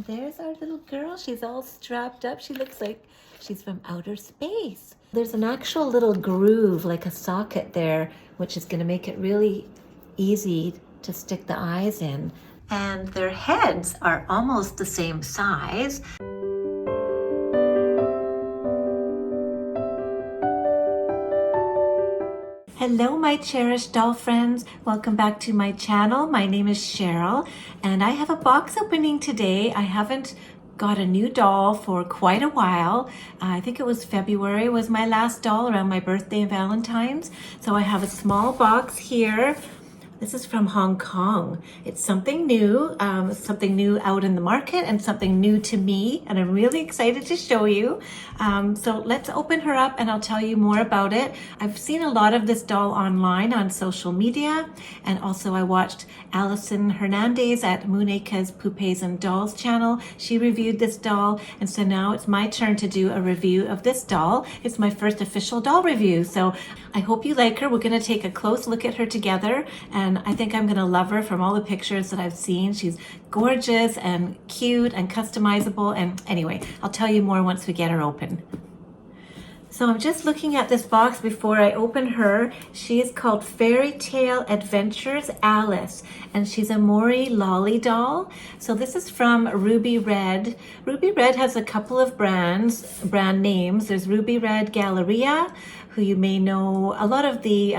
And there's our little girl. She's all strapped up. She looks like she's from outer space. There's an actual little groove, like a socket there, which is going to make it really easy to stick the eyes in. And their heads are almost the same size. Hello, my cherished doll friends. Welcome back to my channel. My name is Cheryl, and I have a box opening today. I haven't got a new doll for quite a while. I think it was February was my last doll, around my birthday and Valentine's. So I have a small box here. This is from Hong Kong. It's something new out in the market and something new to me, and I'm really excited to show you. So let's open her up and I'll tell you more about it. I've seen a lot of this doll online on social media, and also I watched Alison Hernandez at Moonacre's Poupées and Dolls channel. She reviewed this doll, and so now it's my turn to do a review of this doll. It's my first official doll review, so I hope you like her. We're gonna take a close look at her together, and I think I'm gonna love her from all the pictures that I've seen. She's gorgeous and cute and customizable, and anyway, I'll tell you more once we get her open. So I'm just looking at this box before I open her. She is called Fairy Tale Adventures Alice, and she's a Mori Lolli doll. So this is from Ruby Red. Ruby Red has a couple of brand names. There's Ruby Red Galleria, who you may know. A lot of the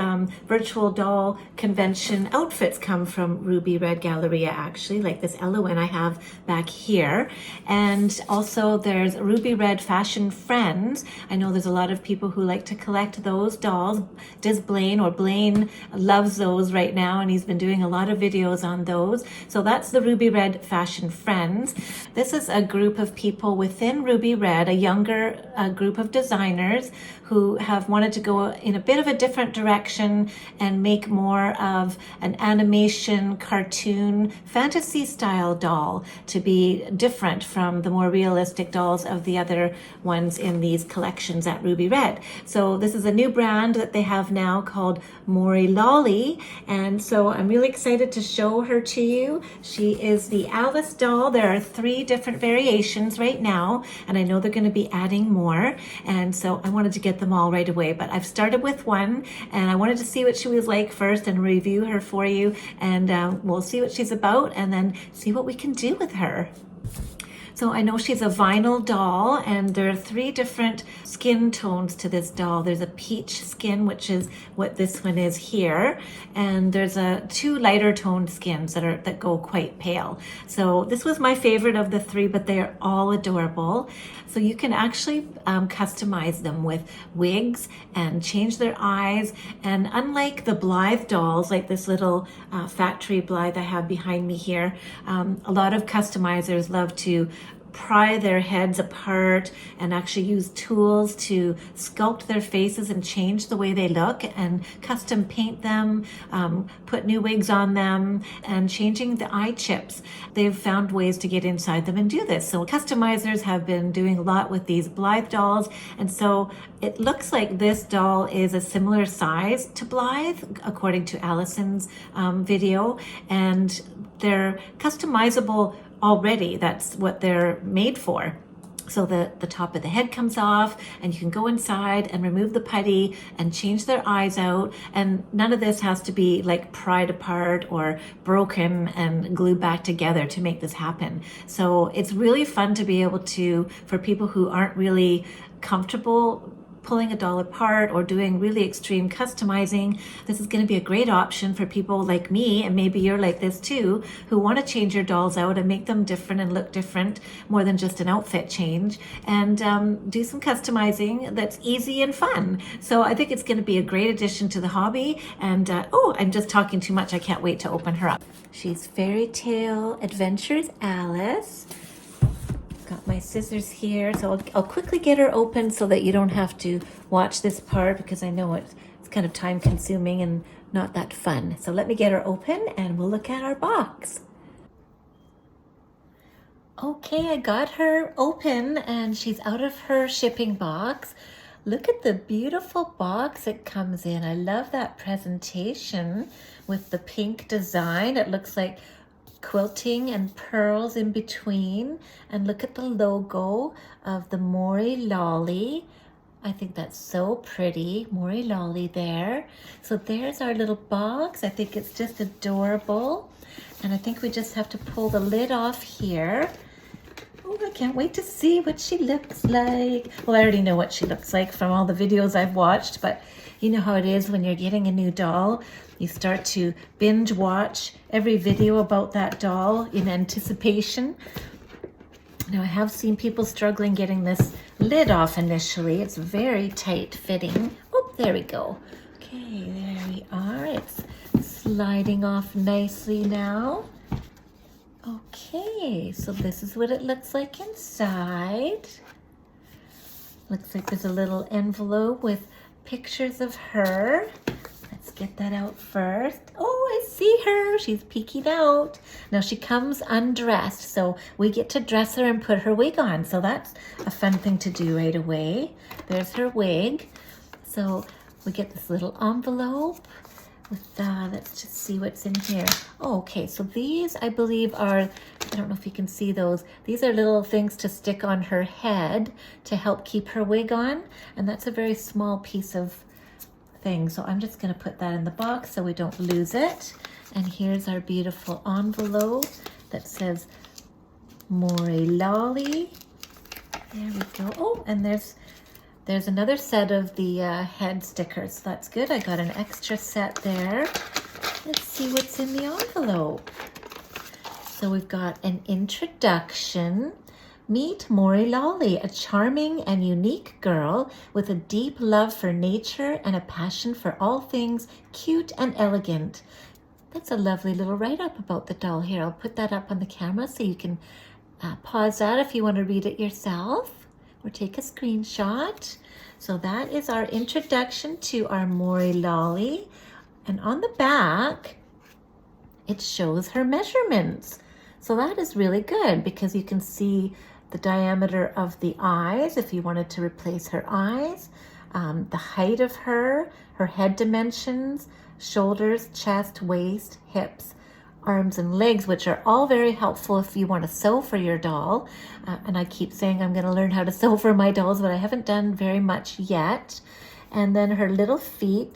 virtual doll convention outfits come from Ruby Red Galleria, actually, like this Elowen I have back here. And also there's Ruby Red Fashion Friends. I know there's a lot of people who like to collect those dolls. Does Blaine, or Blaine loves those right now, and he's been doing a lot of videos on those. So that's the Ruby Red Fashion Friends. This is a group of people within Ruby Red, a younger group of designers who have wanted to go in a bit of a different direction and make more of an animation, cartoon, fantasy style doll to be different from the more realistic dolls of the other ones in these collections at Ruby Red. So this is a new brand that they have now called Mori Lolli, and so I'm really excited to show her to you. She is the Alice doll. There are 3 different variations right now, and I know they're going to be adding more, and so I wanted to get them all right away. But I've started with one, and I wanted to see what she was like first and review her for you, and we'll see what she's about and then see what we can do with her. So I know she's a vinyl doll, and there are 3 different skin tones to this doll. There's a peach skin, which is what this one is here, and there's 2 lighter toned skins that go quite pale. So this was my favorite of the 3, but they are all adorable. So you can actually customize them with wigs and change their eyes. And unlike the Blythe dolls, like this little factory Blythe I have behind me here, a lot of customizers love to pry their heads apart and actually use tools to sculpt their faces and change the way they look, and custom paint them, put new wigs on them, and changing the eye chips. They've found ways to get inside them and do this. So customizers have been doing a lot with these Blythe dolls, and so it looks like this doll is a similar size to Blythe, according to Alison's video, and they're customizable already. That's what they're made for. So the top of the head comes off, and you can go inside and remove the putty and change their eyes out, and none of this has to be like pried apart or broken and glued back together to make this happen. So it's really fun to be able to, for people who aren't really comfortable pulling a doll apart or doing really extreme customizing, this is going to be a great option for people like me, and maybe you're like this too, who want to change your dolls out and make them different and look different, more than just an outfit change, and do some customizing that's easy and fun. So I think it's going to be a great addition to the hobby. And oh, I'm just talking too much. I can't wait to open her up. She's Fairy Tale Adventures Alice. Got my scissors here, so I'll quickly get her open so that you don't have to watch this part, because I know it's kind of time consuming and not that fun. So let me get her open and we'll look at our box. Okay, I got her open and she's out of her shipping box. Look at the beautiful box it comes in. I love that presentation with the pink design. It looks like quilting and pearls in between. And look at the logo of the Mori Lolli. I think that's so pretty. Mori Lolli there. So there's our little box. I think it's just adorable. And I think we just have to pull the lid off here. Oh, I can't wait to see what she looks like. Well, I already know what she looks like from all the videos I've watched, but you know how it is when you're getting a new doll. You start to binge watch every video about that doll in anticipation. Now, I have seen people struggling getting this lid off initially. It's very tight fitting. Oh, there we go. Okay, there we are. It's sliding off nicely now. Okay, so this is what it looks like inside. Looks like there's a little envelope with pictures of her. Let's get that out first. Oh, I see her. She's peeking out. Now she comes undressed, so we get to dress her and put her wig on. So that's a fun thing to do right away. There's her wig. So we get this little envelope with, let's just see what's in here. Oh, okay, so these I believe are, I don't know if you can see those. These are little things to stick on her head to help keep her wig on. And that's a very small piece of thing. So I'm just going to put that in the box so we don't lose it. And here's our beautiful envelope that says Mori Lolli. There we go. Oh, and there's another set of the head stickers. So that's good. I got an extra set there. Let's see what's in the envelope. So we've got an introduction. Meet Mori Lolli, a charming and unique girl with a deep love for nature and a passion for all things cute and elegant. That's a lovely little write-up about the doll here. I'll put that up on the camera so you can pause that if you want to read it yourself or take a screenshot. So that is our introduction to our Mori Lolli. And on the back, it shows her measurements. So that is really good because you can see the diameter of the eyes if you wanted to replace her eyes, the height of her head dimensions, shoulders, chest, waist, hips, arms and legs, which are all very helpful if you want to sew for your doll. And I keep saying I'm going to learn how to sew for my dolls, but I haven't done very much yet. And then her little feet,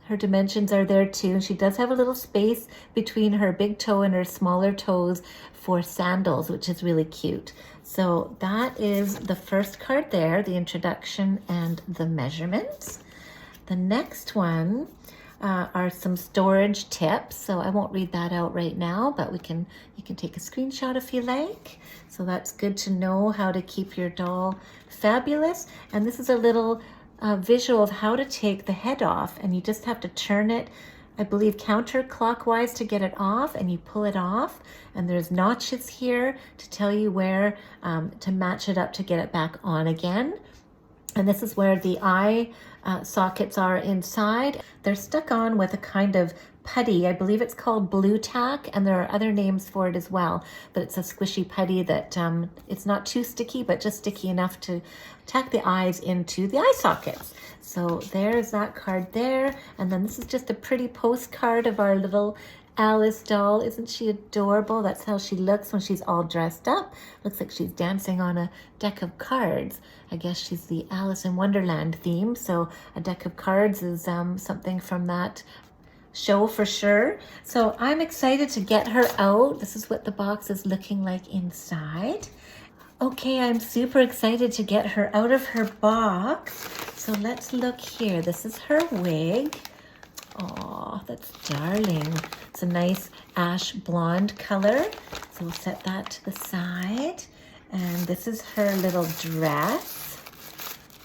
her dimensions are there too. She does have a little space between her big toe and her smaller toes for sandals, which is really cute. So that is the first card there, the introduction and the measurements. The next one are some storage tips. So I won't read that out right now, but you can take a screenshot if you like. So that's good to know how to keep your doll fabulous. And this is a little visual of how to take the head off, and you just have to turn it, I believe, counterclockwise to get it off, and you pull it off. And there's notches here to tell you where to match it up to get it back on again. And this is where the eye sockets are inside. They're stuck on with a kind of putty. I believe it's called blue tack, and there are other names for it as well. But it's a squishy putty that it's not too sticky, but just sticky enough to tack the eyes into the eye sockets. So there's that card there. And then this is just a pretty postcard of our little Alice doll. Isn't she adorable? That's how she looks when she's all dressed up. Looks like she's dancing on a deck of cards. I guess she's the Alice in Wonderland theme. So a deck of cards is something from that show for sure. So I'm excited to get her out. This is what the box is looking like inside. Okay, I'm super excited to get her out of her box. So let's look here. This is her wig. Oh, that's darling. It's a nice ash blonde color. So we'll set that to the side. And this is her little dress,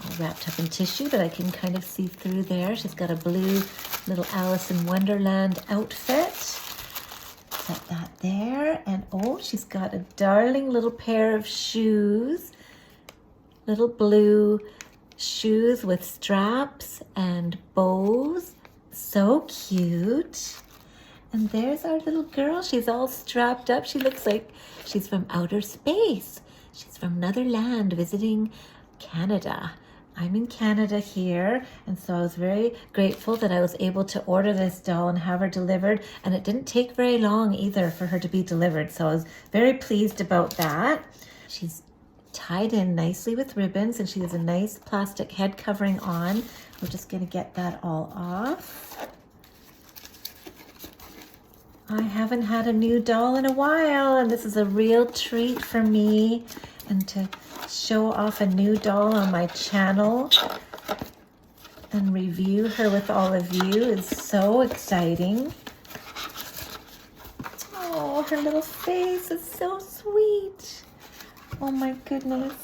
all wrapped up in tissue, but I can kind of see through there. She's got a blue little Alice in Wonderland outfit. Set that there. And oh, she's got a darling little pair of shoes. Little blue shoes with straps and bows. So cute. And there's our little girl. She's all strapped up. She looks like she's from outer space. She's from another land visiting Canada. I'm in Canada here, and so I was very grateful that I was able to order this doll and have her delivered, and it didn't take very long either for her to be delivered, so I was very pleased about that. She's tied in nicely with ribbons, and she has a nice plastic head covering on. We're just going to get that all off. I haven't had a new doll in a while, and this is a real treat for me, and to show off a new doll on my channel and review her with all of you is so exciting. Oh, her little face is so sweet. Oh my goodness.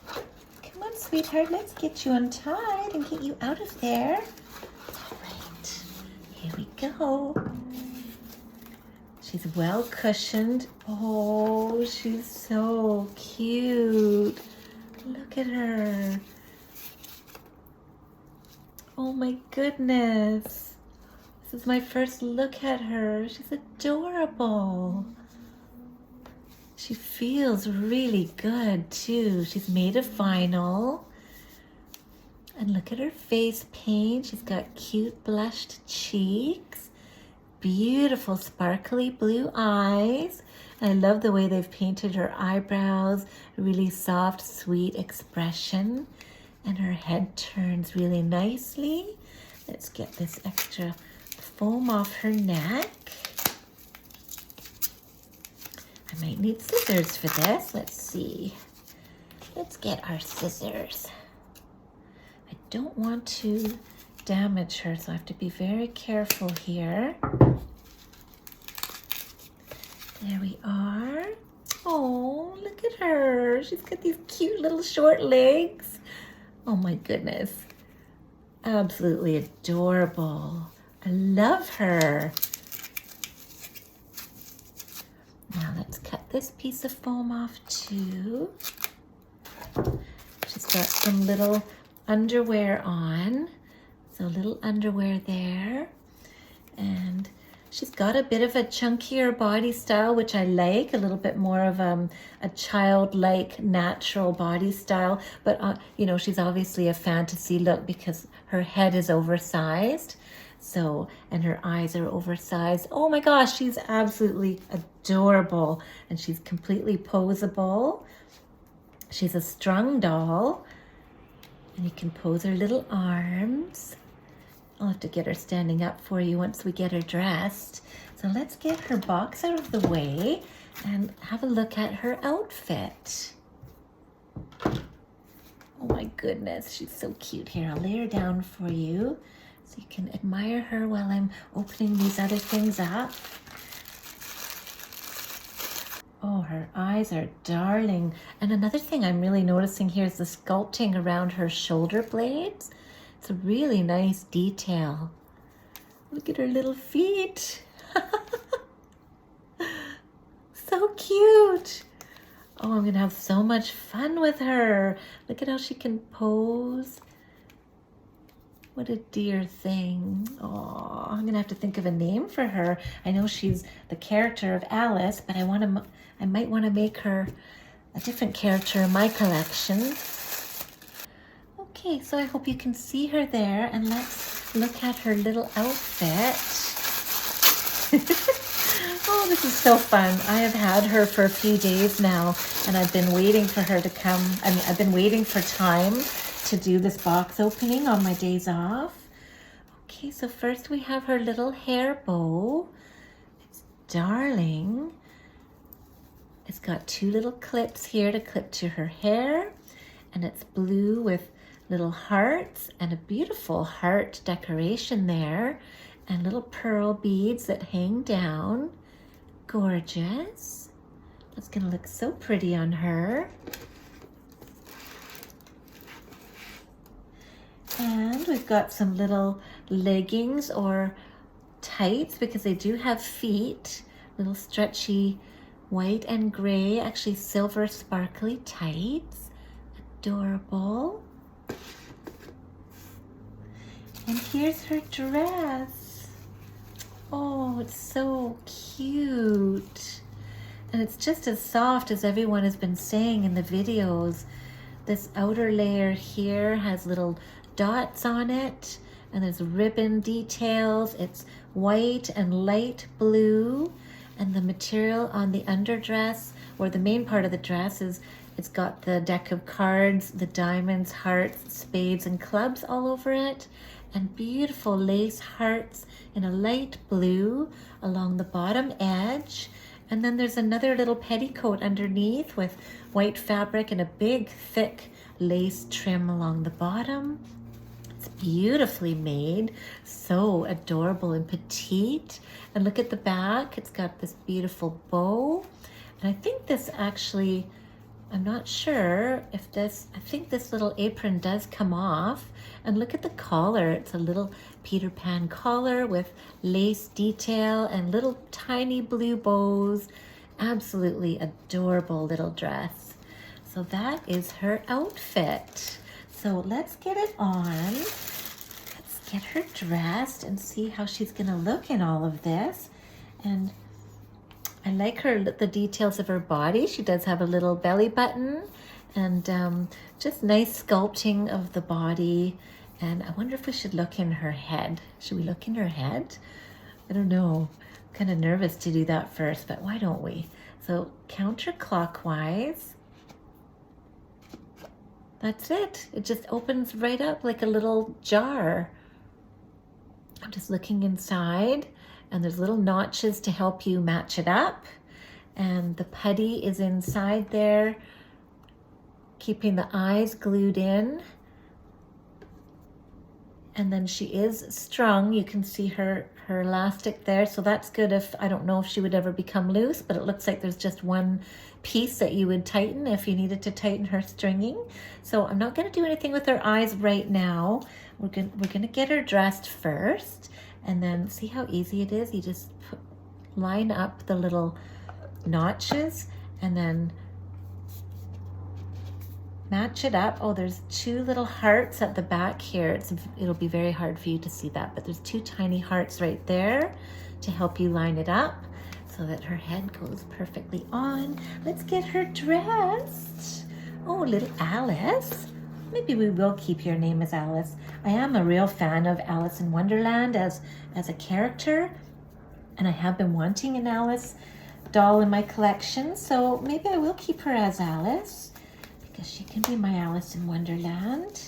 Come on, sweetheart, let's get you untied and get you out of there. All right, here we go. She's well cushioned. Oh, she's so cute. Look at her. Oh my goodness. This is my first look at her. She's adorable. She feels really good too. She's made of vinyl. And look at her face paint. She's got cute blushed cheeks. Beautiful sparkly blue eyes. I love the way they've painted her eyebrows, a really soft, sweet expression. And her head turns really nicely. Let's get this extra foam off her neck. I might need scissors for this. Let's see. Let's get our scissors. I don't want to damage her, so I have to be very careful here. There we are. Oh, look at her. She's got these cute little short legs. Oh my goodness. Absolutely adorable. I love her. Now let's cut this piece of foam off too. She's got some little underwear on. So a little underwear there. And she's got a bit of a chunkier body style, which I like, a little bit more of a childlike, natural body style. But, you know, she's obviously a fantasy look because her head is oversized. So, and her eyes are oversized. Oh my gosh, she's absolutely adorable. And she's completely posable. She's a strung doll. And you can pose her little arms. I'll have to get her standing up for you once we get her dressed. So let's get her box out of the way and have a look at her outfit. Oh my goodness, she's so cute. Here, I'll lay her down for you so you can admire her while I'm opening these other things up. Oh, her eyes are darling. And another thing I'm really noticing here is the sculpting around her shoulder blades. It's a really nice detail. Look at her little feet. So cute. Oh, I'm gonna have so much fun with her. Look at how she can pose. What a dear thing. Oh, I'm gonna have to think of a name for her. I know she's the character of Alice, but I might want to make her a different character in my collection. Okay, so I hope you can see her there, and let's look at her little outfit. Oh, this is so fun. I have had her for a few days now, and I've been waiting for her to come. I've been waiting for time to do this box opening on my days off. Okay, so first we have her little hair bow. It's darling. It's got two little clips here to clip to her hair, and it's blue with little hearts and a beautiful heart decoration there, and little pearl beads that hang down. Gorgeous. That's gonna look so pretty on her. And we've got some little leggings or tights because they do have feet, little stretchy white and gray, actually silver sparkly tights. Adorable. And here's her dress. Oh, it's so cute. And it's just as soft as everyone has been saying in the videos. This outer layer here has little dots on it, and there's ribbon details. It's white and light blue, and the material on the underdress, or the main part of the dress, is it's got the deck of cards, the diamonds, hearts, spades, and clubs all over it, and beautiful lace hearts in a light blue along the bottom edge. And then there's another little petticoat underneath with white fabric and a big thick lace trim along the bottom. It's beautifully made, so adorable and petite. And look at the back, it's got this beautiful bow. And I think this actually, I'm not sure if this, I think this little apron does come off. And look at the collar, it's a little Peter Pan collar with lace detail and little tiny blue bows. Absolutely adorable little dress. So that is her outfit. So let's get it on. Let's get her dressed and see how she's gonna look in all of this. And I like the details of her body. She does have a little belly button and just nice sculpting of the body. And I wonder if we should look in her head. Should we look in her head? I don't know. I'm kind of nervous to do that first, but why don't we? So counterclockwise. That's it. It just opens right up like a little jar. I'm just looking inside, and there's little notches to help you match it up. And the putty is inside there, keeping the eyes glued in. And then she is strung. You can see her elastic there. So that's good if, I don't know if she would ever become loose, but it looks like there's just one piece that you would tighten if you needed to tighten her stringing. So I'm not gonna do anything with her eyes right now. We're gonna get her dressed first, and then see how easy it is. You just line up the little notches and then match it up. Oh, there's two little hearts at the back here. It'll be very hard for you to see that, but there's two tiny hearts right there to help you line it up so that her head goes perfectly on. Let's get her dressed. Oh, little Alice. Maybe we will keep your name as Alice. I am a real fan of Alice in Wonderland as a character, and I have been wanting an Alice doll in my collection, so maybe I will keep her as Alice, because she can be my Alice in Wonderland.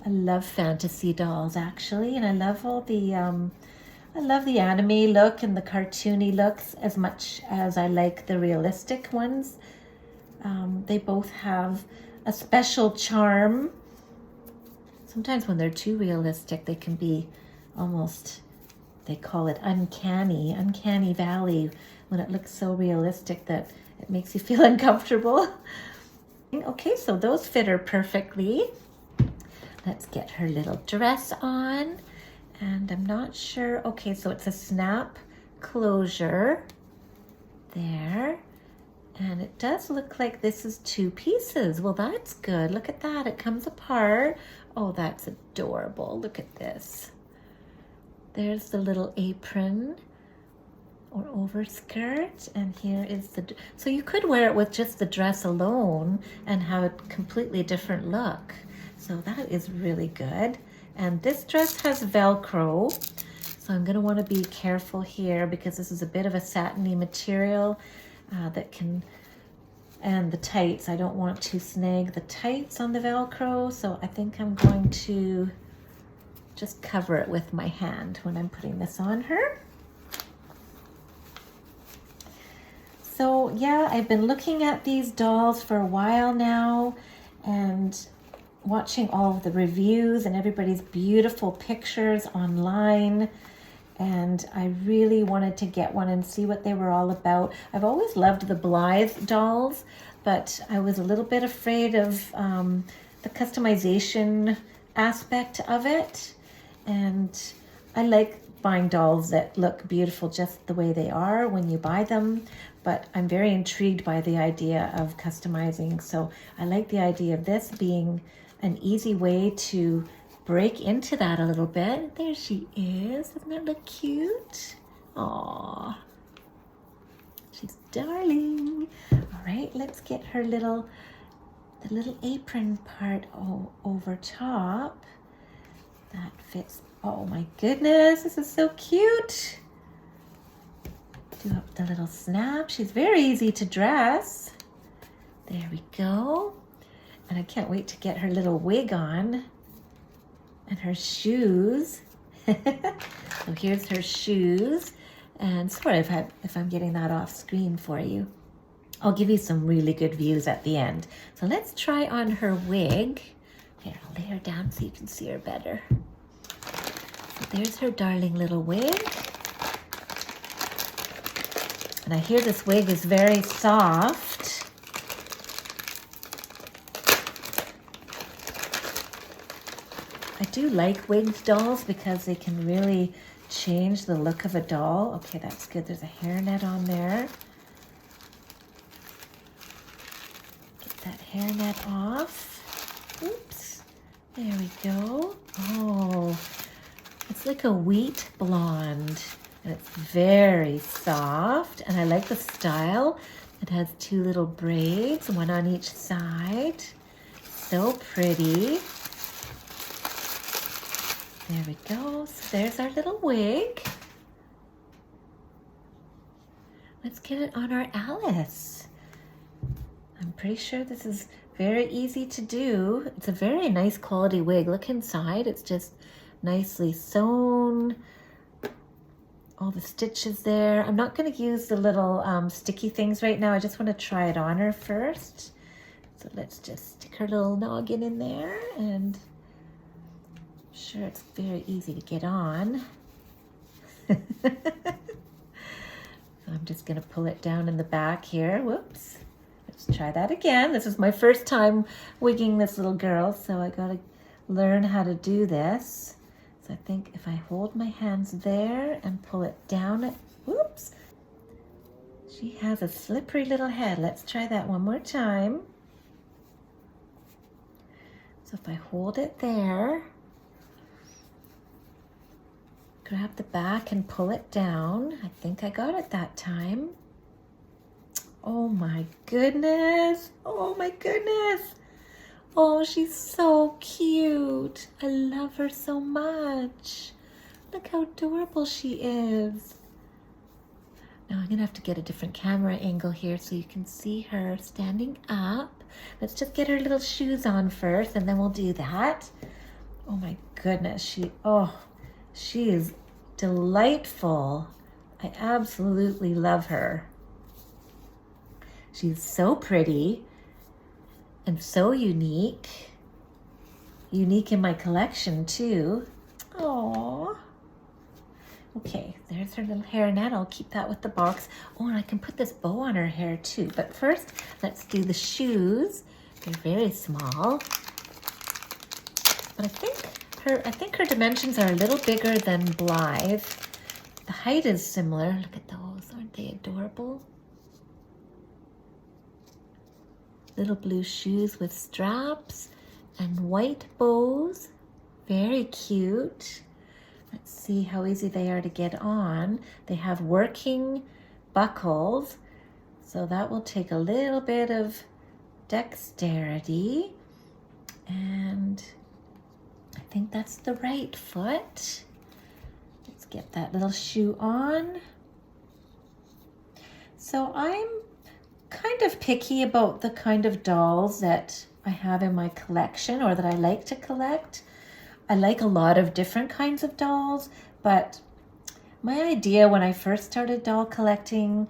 I love fantasy dolls, actually, and I love all the anime look and the cartoony looks as much as I like the realistic ones. They both have a special charm. Sometimes when they're too realistic, they can be almost, they call it uncanny valley, when it looks so realistic that it makes you feel uncomfortable. Okay, so those fit her perfectly. Let's get her little dress on. And I'm not sure. Okay, so it's a snap closure there. And it does look like this is two pieces. Well, that's good. Look at that. It comes apart. Oh, that's adorable. Look at this. There's the little apron or overskirt, and here is so you could wear it with just the dress alone and have a completely different look. So that is really good. And this dress has Velcro, so I'm going to want to be careful here because this is a bit of a satiny material that can, and the tights, I don't want to snag the tights on the Velcro, so I think I'm going to just cover it with my hand when I'm putting this on her. So yeah, I've been looking at these dolls for a while now and watching all of the reviews and everybody's beautiful pictures online. And I really wanted to get one and see what they were all about. I've always loved the Blythe dolls, but I was a little bit afraid of the customization aspect of it. And I like buying dolls that look beautiful just the way they are when you buy them, but I'm very intrigued by the idea of customizing. So I like the idea of this being an easy way to break into that a little bit. There she is. Doesn't that look cute? Aww. She's darling. All right, let's get her little the little apron part over top. That fits. Oh my goodness, this is so cute. Do up the little snap. She's very easy to dress. There we go. And I can't wait to get her little wig on and her shoes. So here's her shoes. And sorry if I'm getting that off screen for you. I'll give you some really good views at the end. So let's try on her wig. Here, I'll lay her down so you can see her better. So there's her darling little wig. And I hear this wig is very soft. I do like wigged dolls because they can really change the look of a doll. Okay, that's good. There's a hairnet on there. Get that hairnet off. Oops. There we go. Oh, it's like a wheat blonde. And it's very soft. And I like the style. It has two little braids, one on each side. So pretty. There we go. So there's our little wig. Let's get it on our Alice. I'm pretty sure this is very easy to do. It's a very nice quality wig. Look inside. It's just nicely sewn. All the stitches there. I'm not going to use the little sticky things right now. I just want to try it on her first. So let's just stick her little noggin in there, and sure, it's very easy to get on. So I'm just going to pull it down in the back here. Whoops. Let's try that again. This is my first time wigging this little girl, so I got to learn how to do this. So I think if I hold my hands there and pull it down, whoops. She has a slippery little head. Let's try that one more time. So if I hold it there, grab the back and pull it down. I think I got it that time. Oh my goodness. Oh my goodness. Oh, she's so cute. I love her so much. Look how adorable she is. Now I'm gonna have to get a different camera angle here so you can see her standing up. Let's just get her little shoes on first and then we'll do that. Oh my goodness, she is delightful. I absolutely love her. She's so pretty and so unique. Unique in my collection too. Aww. Okay, there's her little hairnet. I'll keep that with the box. Oh, and I can put this bow on her hair too. But first, let's do the shoes. They're very small. But I think her dimensions are a little bigger than Blythe. The height is similar. Look at those. Aren't they adorable? Little blue shoes with straps and white bows. Very cute. Let's see how easy they are to get on. They have working buckles, so that will take a little bit of dexterity. And I think that's the right foot. Let's get that little shoe on. So I'm kind of picky about the kind of dolls that I have in my collection or that I like to collect. I like a lot of different kinds of dolls, but my idea when I first started doll collecting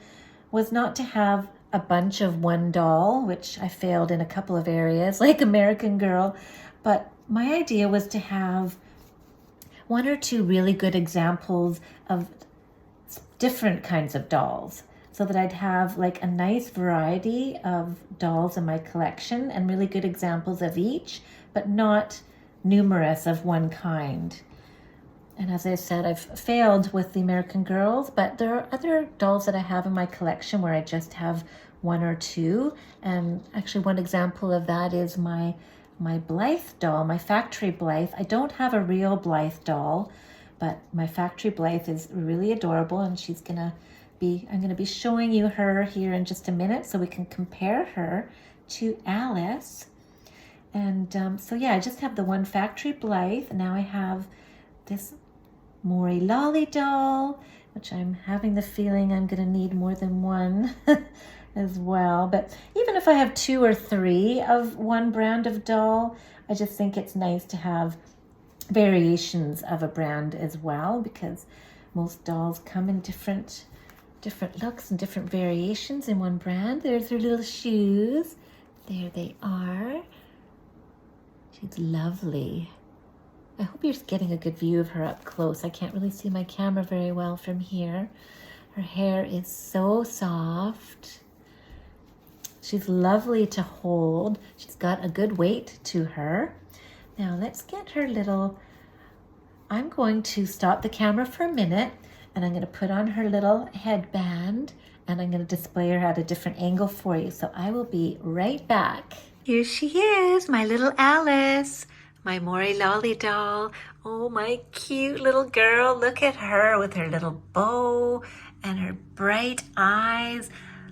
was not to have a bunch of one doll, which I failed in a couple of areas, like American Girl, but my idea was to have one or two really good examples of different kinds of dolls, so that I'd have like a nice variety of dolls in my collection and really good examples of each, but not numerous of one kind. And as I said, I've failed with the American Girls, but there are other dolls that I have in my collection where I just have one or two. And actually one example of that is my Blythe doll, my factory Blythe. I don't have a real Blythe doll, but my factory Blythe is really adorable, and I'm gonna be showing you her here in just a minute so we can compare her to Alice. And so yeah, I just have the one factory Blythe. Now I have this Mori Lolli Doll, which I'm having the feeling I'm going to need more than one as well. But even if I have 2 or 3 of one brand of doll, I just think it's nice to have variations of a brand as well, because most dolls come in different looks and different variations in one brand. There's her little shoes. There they are. She's lovely. I hope you're getting a good view of her up close. I can't really see my camera very well from here. Her hair is so soft. She's lovely to hold. She's got a good weight to her. Now let's get her little, I'm going to stop the camera for a minute and I'm going to put on her little headband and I'm going to display her at a different angle for you. So I will be right back. Here she is, my little Alice, my Mori Lolli doll. Oh, my cute little girl. Look at her with her little bow and her bright eyes.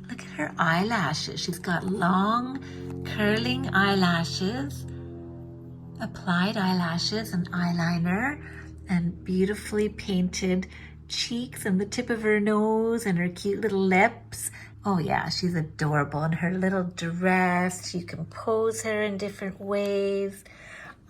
Look at her eyelashes. She's got long curling eyelashes, applied eyelashes and eyeliner, and beautifully painted cheeks and the tip of her nose and her cute little lips. Oh yeah, she's adorable in her little dress. You can pose her in different ways.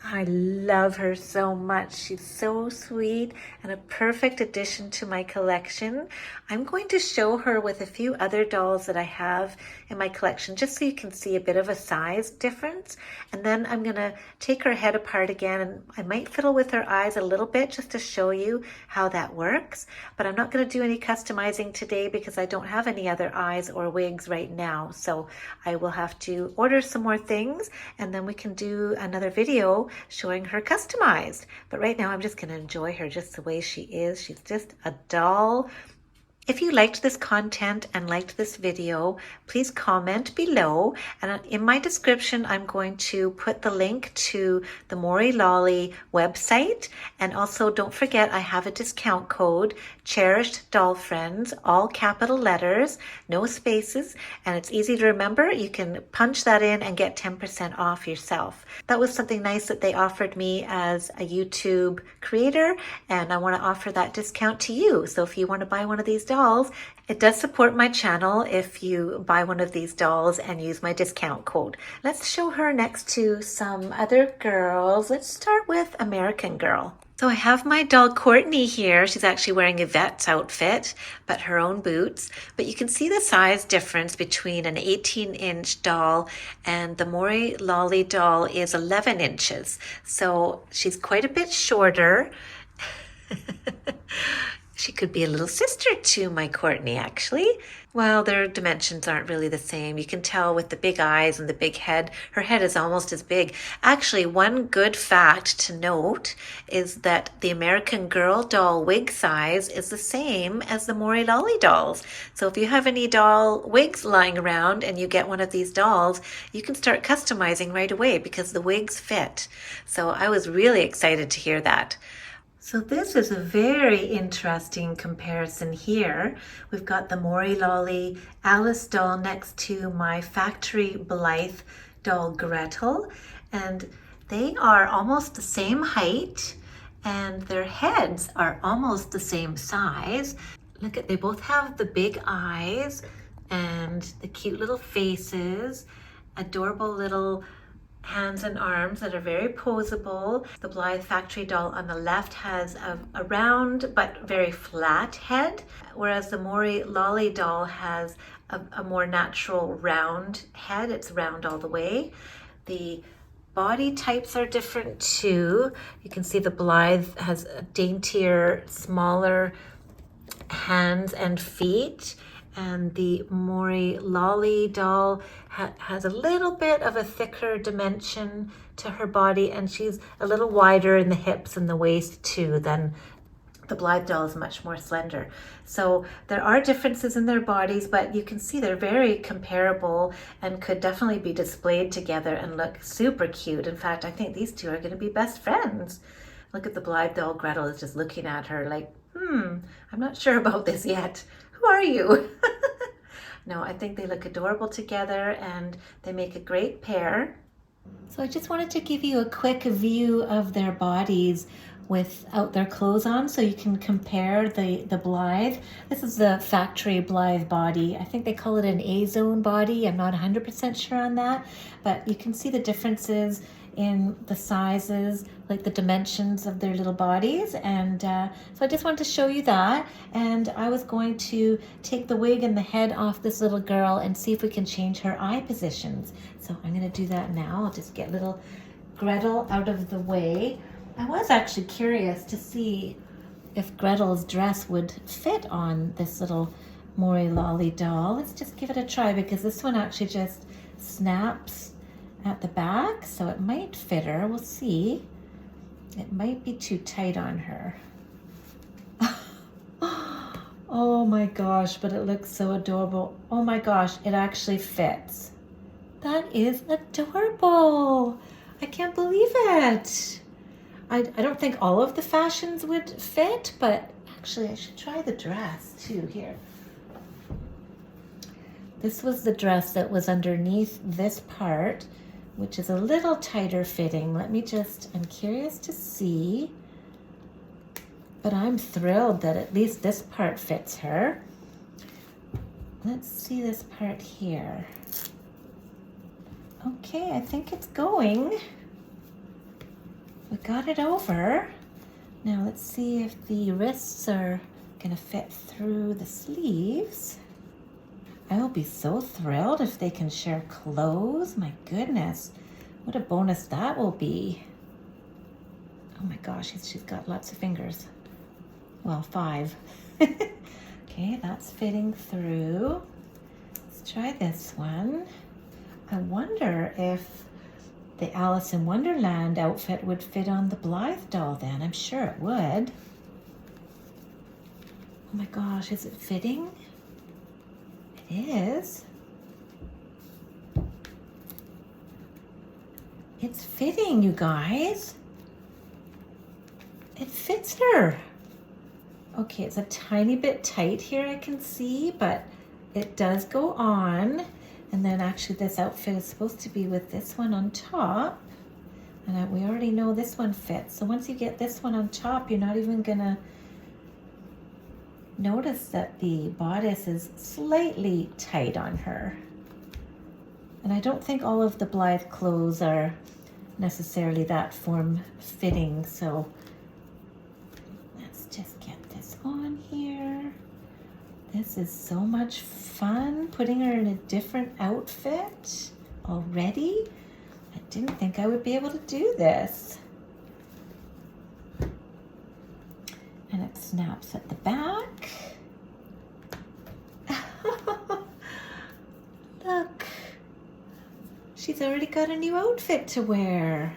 I love her so much. She's so sweet and a perfect addition to my collection. I'm going to show her with a few other dolls that I have in my collection, just so you can see a bit of a size difference. And then I'm going to take her head apart again, and I might fiddle with her eyes a little bit just to show you how that works. But I'm not going to do any customizing today because I don't have any other eyes or wigs right now. So I will have to order some more things, and then we can do another video showing her customized. But right now I'm just going to enjoy her just the way she is. She's just a doll. If you liked this content and liked this video, please comment below. And in my description, I'm going to put the link to the Mori Lolli website. And also don't forget, I have a discount code, Cherished Doll Friends, all capital letters, no spaces. And it's easy to remember. You can punch that in and get 10% off yourself. That was something nice that they offered me as a YouTube creator. And I want to offer that discount to you. So if you want to buy one of these dolls, it does support my channel if you buy one of these dolls and use my discount code. Let's show her next to some other girls. Let's start with American Girl. So I have my doll Courtney here. She's actually wearing Yvette's outfit, but her own boots. But you can see the size difference between an 18-inch doll and the Mori Lolli doll is 11 inches. So she's quite a bit shorter. She could be a little sister to my Courtney, actually. Well, their dimensions aren't really the same. You can tell with the big eyes and the big head. Her head is almost as big. Actually, one good fact to note is that the American Girl doll wig size is the same as the Mori Lolli dolls. So if you have any doll wigs lying around and you get one of these dolls, you can start customizing right away because the wigs fit. So I was really excited to hear that. So this is a very interesting comparison here. We've got the Mori Lolli Alice doll next to my factory Blythe doll Gretel, and they are almost the same height and their heads are almost the same size. Look at, they both have the big eyes and the cute little faces, adorable little hands and arms that are very posable. The Blythe factory doll on the left has a round but very flat head, whereas the Mori Lolli doll has a more natural round head. It's round all the way. The body types are different too. You can see the Blythe has a daintier, smaller hands and feet, and the Mori Lolli doll has a little bit of a thicker dimension to her body, and she's a little wider in the hips and the waist too than the Blythe doll is much more slender. So there are differences in their bodies, but you can see they're very comparable and could definitely be displayed together and look super cute. In fact, I think these two are going to be best friends. Look at the Blythe doll. Gretel is just looking at her like, I'm not sure about this yet. Who are you? No, I think they look adorable together and they make a great pair. So I just wanted to give you a quick view of their bodies without their clothes on so you can compare the Blythe. This is the factory Blythe body. I think they call it an A-zone body. I'm not 100% sure on that, but you can see the differences in the sizes, like the dimensions of their little bodies. And so I just wanted to show you that. And I was going to take the wig and the head off this little girl and see if we can change her eye positions. So I'm gonna do that now. I'll just get little Gretel out of the way. I was actually curious to see if Gretel's dress would fit on this little Mori Lolli doll. Let's just give it a try because this one actually just snaps at the back, so it might fit her. We'll see. It might be too tight on her. Oh my gosh, but it looks so adorable. Oh my gosh, it actually fits. That is adorable. I can't believe it. I don't think all of the fashions would fit, but actually I should try the dress too here. This was the dress that was underneath this part, which is a little tighter fitting. I'm curious to see, but I'm thrilled that at least this part fits her. Let's see this part here. Okay, I think it's going. We got it over. Now let's see if the wrists are gonna fit through the sleeves. I will be so thrilled if they can share clothes. My goodness, what a bonus that will be. Oh my gosh, she's got lots of fingers. Well, 5. Okay, that's fitting through. Let's try this one. I wonder if the Alice in Wonderland outfit would fit on the Blythe doll then. I'm sure it would. Oh my gosh, is it fitting? It is. It's fitting, you guys. It fits her. Okay, it's a tiny bit tight here, I can see, but it does go on. And then actually this outfit is supposed to be with this one on top. And we already know this one fits. So once you get this one on top, you're not even gonna notice that the bodice is slightly tight on her. And I don't think all of the Blythe clothes are necessarily that form-fitting. So let's just get this on here. This is so much fun, putting her in a different outfit already. I didn't think I would be able to do this. And it snaps at the back. Look, she's already got a new outfit to wear.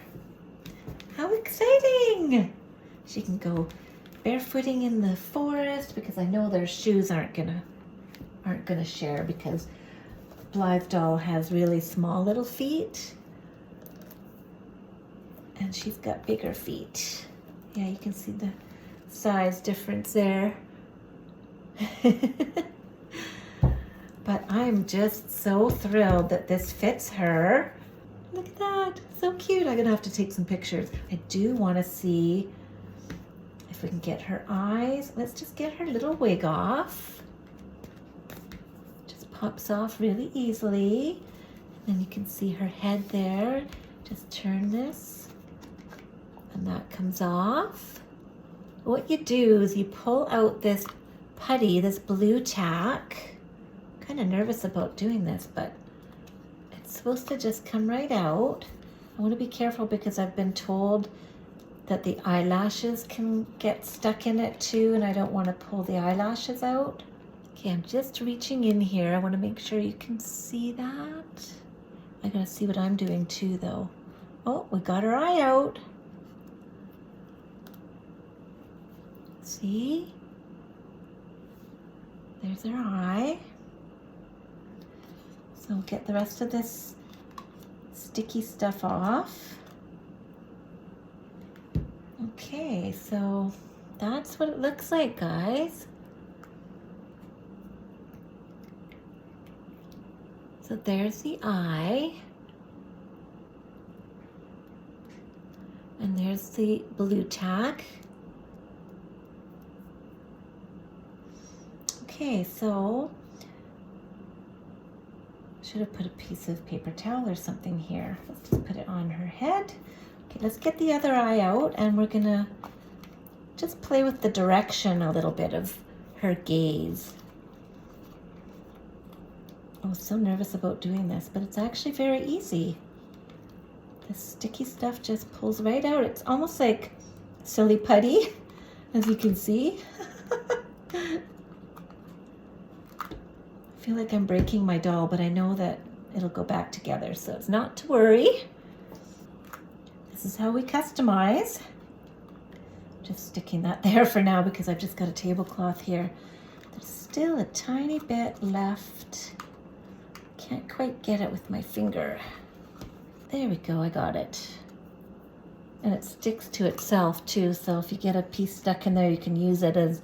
How exciting! She can go barefooting in the forest because I know their shoes aren't gonna share because Blythe doll has really small little feet and she's got bigger feet. Yeah, you can see the size difference there. But I'm just so thrilled that this fits her. Look at that, so cute. I'm gonna have to take some pictures. I do want to see if we can get her eyes. Let's just get her little wig off. Just pops off really easily. And then you can see her head there. Just turn this and that comes off. What you do is you pull out this putty, this blue tack. I'm kind of nervous about doing this, but it's supposed to just come right out. I want to be careful because I've been told that the eyelashes can get stuck in it too, and I don't want to pull the eyelashes out. Okay, I'm just reaching in here. I want to make sure you can see that. I gotta see what I'm doing too though. Oh, we got her eye out. See? There's her eye. So we'll get the rest of this sticky stuff off. Okay, so that's what it looks like, guys. So there's the eye. And there's the blue tack. Okay, so should have put a piece of paper towel or something here. Let's just put it on her head. Okay, let's get the other eye out, and we're gonna just play with the direction a little bit of her gaze. I was so nervous about doing this, but it's actually very easy. The sticky stuff just pulls right out. It's almost like silly putty, as you can see. I feel like I'm breaking my doll, but I know that it'll go back together, so it's not to worry. This is how we customize. Just sticking that there for now because I've just got a tablecloth here. There's still a tiny bit left. Can't quite get it with my finger. There we go, I got it. And it sticks to itself too, so if you get a piece stuck in there, you can use it as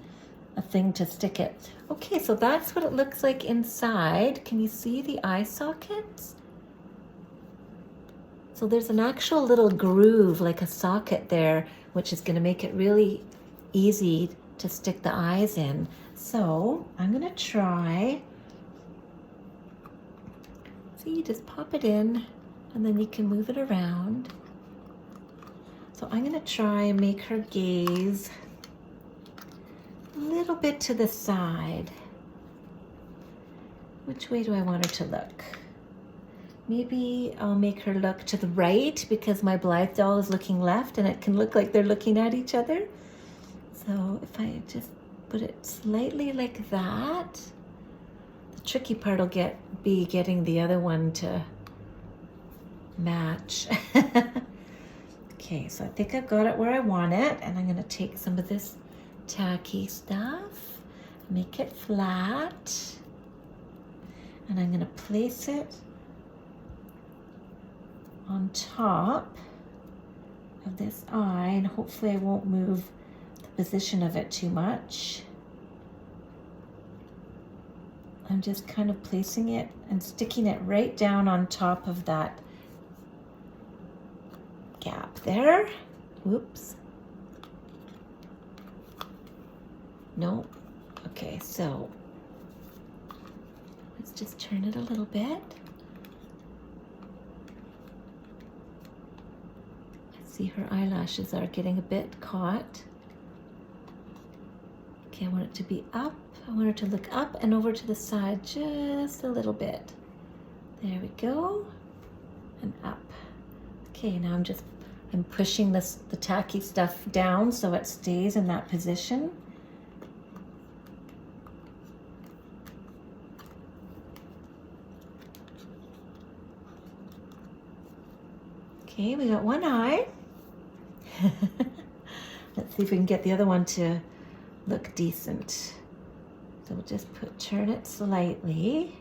a thing to stick it. Okay, so that's what it looks like inside. Can you see the eye sockets? So there's an actual little groove, like a socket there, which is gonna make it really easy to stick the eyes in. So I'm gonna try. See, you just pop it in and then you can move it around. So I'm gonna try and make her gaze a little bit to the side. Which way do I want her to look? Maybe I'll make her look to the right because my Blythe doll is looking left and it can look like they're looking at each other. So if I just put it slightly like that, the tricky part will be getting the other one to match. Okay, so I think I've got it where I want it, and I'm gonna take some of this tacky stuff, make it flat, and I'm gonna place it on top of this eye, and hopefully I won't move the position of it too much. I'm just kind of placing it and sticking it right down on top of that gap there. Whoops. No. Okay, so let's just turn it a little bit. I see her eyelashes are getting a bit caught. Okay, I want it to be up. I want her to look up and over to the side just a little bit. There we go. And up. Okay, now I'm pushing the tacky stuff down so it stays in that position. Okay, we got one eye. Let's see if we can get the other one to look decent. So we'll just turn it slightly.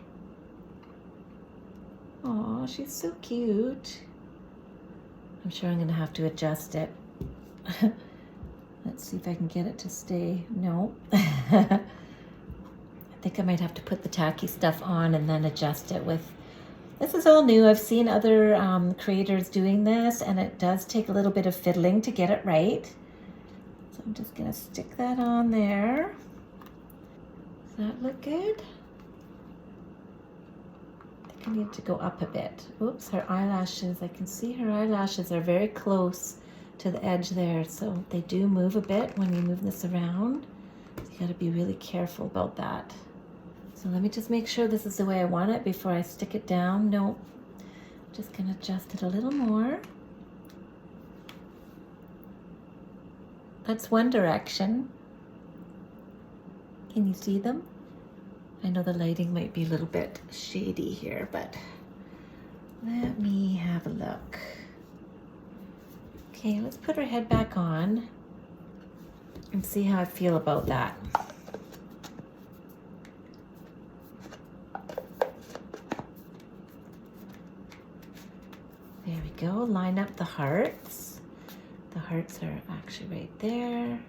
Oh, she's so cute. I'm sure I'm gonna have to adjust it. Let's see if I can get it to stay. No. I think I might have to put the tacky stuff on and then adjust it with. This is all new. I've seen other creators doing this, and it does take a little bit of fiddling to get it right. So I'm just gonna stick that on there. Does that look good? I think I need to go up a bit. Oops, her eyelashes, I can see her eyelashes are very close to the edge there, so they do move a bit when you move this around. So you gotta be really careful about that. So let me just make sure this is the way I want it before I stick it down. Nope, just gonna adjust it a little more. That's one direction. Can you see them? I know the lighting might be a little bit shady here, but let me have a look. Okay, let's put her head back on and see how I feel about that. There we go, line up the hearts. The hearts are actually right there.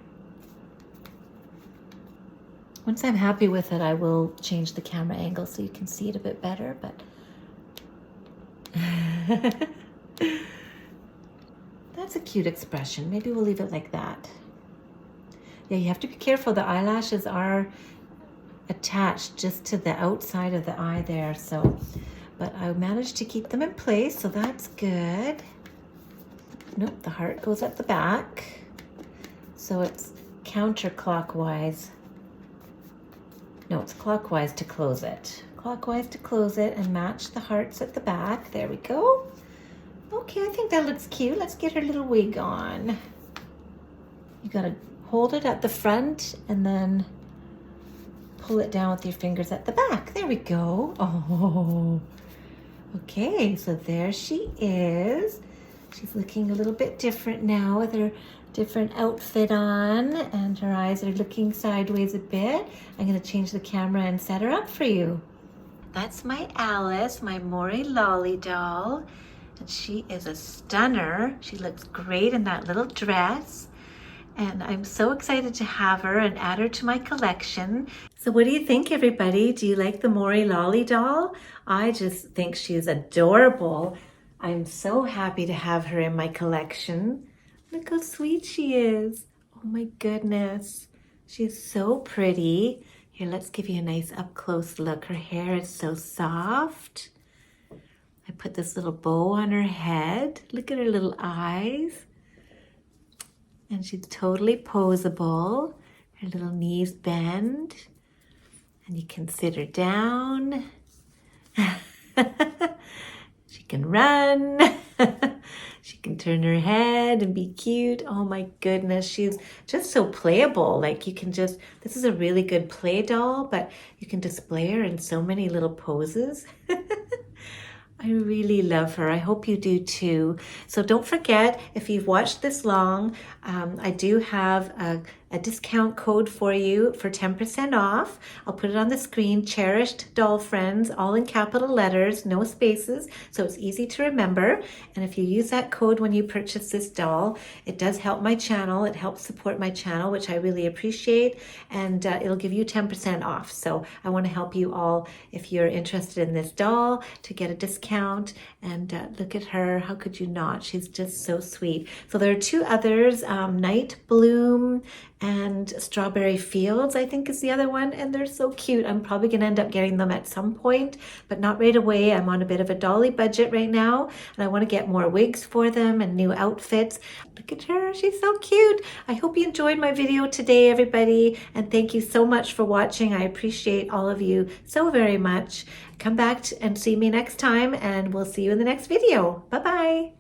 Once I'm happy with it, I will change the camera angle so you can see it a bit better, but that's a cute expression. Maybe we'll leave it like that. Yeah, you have to be careful. The eyelashes are attached just to the outside of the eye there. So, but I managed to keep them in place, so that's good. Nope, the heart goes at the back. So it's counterclockwise. No, it's clockwise to close it. Clockwise to close it and match the hearts at the back. There we go. Okay, I think that looks cute. Let's get her little wig on. You gotta hold it at the front and then pull it down with your fingers at the back. There we go. Oh, okay, so there she is. She's looking a little bit different now with her different outfit on, and her eyes are looking sideways a bit. I'm gonna change the camera and set her up for you. That's my Alice, my Mori Lolli doll, and she is a stunner. She looks great in that little dress, and I'm so excited to have her and add her to my collection. So what do you think, everybody? Do you like the Mori Lolli doll? I just think she's adorable. I'm so happy to have her in my collection. Look how sweet she is. Oh my goodness. She's so pretty. Here, let's give you a nice up close look. Her hair is so soft. I put this little bow on her head. Look at her little eyes. And she's totally posable. Her little knees bend. And you can sit her down. She can run. She can turn her head and be cute. Oh my goodness, she's just so playable. Like you can just, this is a really good play doll, but you can display her in so many little poses. I really love her. I hope you do too. So don't forget, if you've watched this long, I do have a discount code for you for 10% off. I'll put it on the screen. Cherished Doll Friends, all in capital letters, no spaces, so it's easy to remember. And if you use that code when you purchase this doll, it does help my channel. It helps support my channel, which I really appreciate, and it'll give you 10% off. So I want to help you all, if you're interested in this doll, to get a discount. And look at her. How could you not? She's just so sweet. So there are two others, Night Bloom and Strawberry Fields, I think is the other one, and they're so cute. I'm probably gonna end up getting them at some point, but not right away. I'm on a bit of a dolly budget right now, and I want to get more wigs for them and new outfits. Look at her, she's so cute. I hope you enjoyed my video today, everybody, and thank you so much for watching. I appreciate all of you so very much. Come back and see me next time, and we'll see you in the next video. Bye-bye.